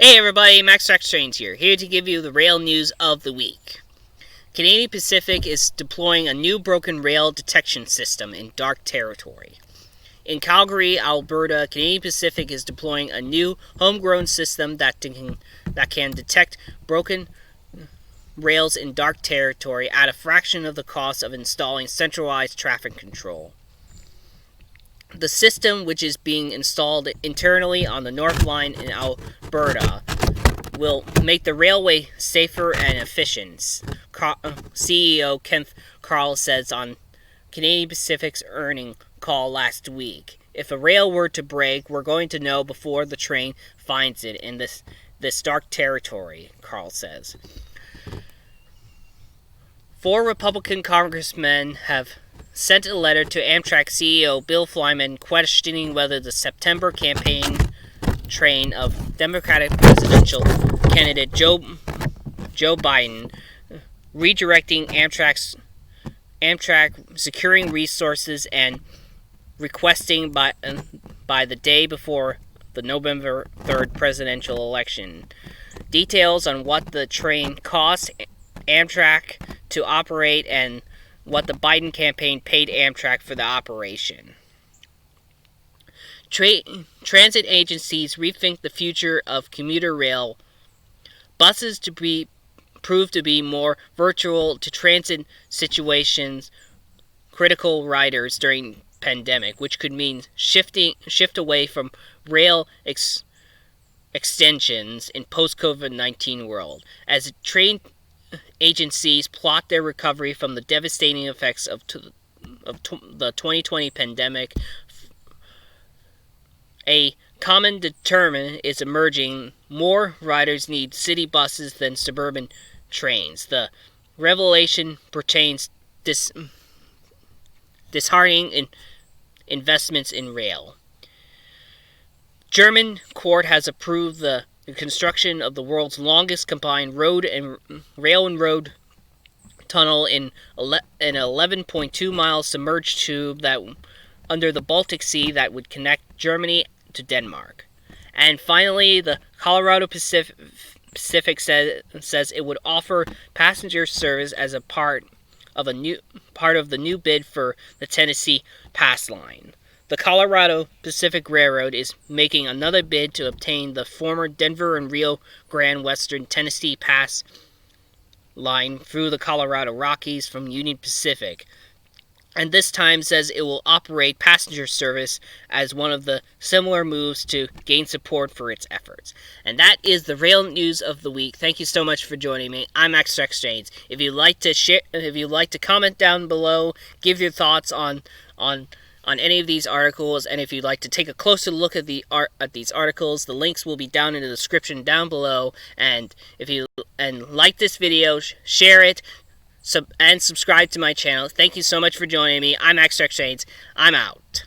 Hey everybody, MAXTRAX TRAINS here to give you the rail news of the week. Canadian Pacific is deploying a new broken rail detection system in dark territory. In Calgary, Alberta, Canadian Pacific is deploying a new homegrown system that can detect broken rails in dark territory at a fraction of the cost of installing centralized traffic control. The system, which is being installed internally on the North Line in Alberta, will make the railway safer and efficient, CEO Kent Carl says on Canadian Pacific's earnings call last week. If a rail were to break, we're going to know before the train finds it in this dark territory, Carl says. 4 Republican congressmen have sent a letter to Amtrak CEO Bill Flyman questioning whether the September campaign train of Democratic presidential candidate Joe Biden redirecting Amtrak securing resources and requesting by the day before the November 3rd presidential election. Details on what the train cost Amtrak to operate and what the Biden campaign paid Amtrak for the operation. Transit agencies rethink the future of commuter rail. Buses to prove to be more virtual to transit situations, critical riders during pandemic, which could mean shift away from rail extensions in post-COVID-19 world. As train agencies plot their recovery from the devastating effects of the 2020 pandemic, a common determinant is emerging. More riders need city buses than suburban trains. The revelation pertains disheartening investments in rail. German court has approved the construction of the world's longest combined rail and road tunnel in an 11.2 mile submerged tube that under the Baltic Sea that would connect Germany to Denmark. And finally, the Colorado Pacific says it would offer passenger service as a part of the new bid for the Tennessee Pass Line. The Colorado Pacific Railroad is making another bid to obtain the former Denver and Rio Grande Western Tennessee Pass Line through the Colorado Rockies from Union Pacific, and this time says it will operate passenger service as one of the similar moves to gain support for its efforts. And that is the rail news of the week. Thank you so much for joining me. I'm MAXTRAX TRAINS. If you'd like to comment down below, give your thoughts on any of these articles, and if you'd like to take a closer look at these articles, the links will be down in the description down below. And if you like this video, share it. And subscribe to my channel. Thank you so much for joining me. I'm MAXTRAX TRAINS. I'm out.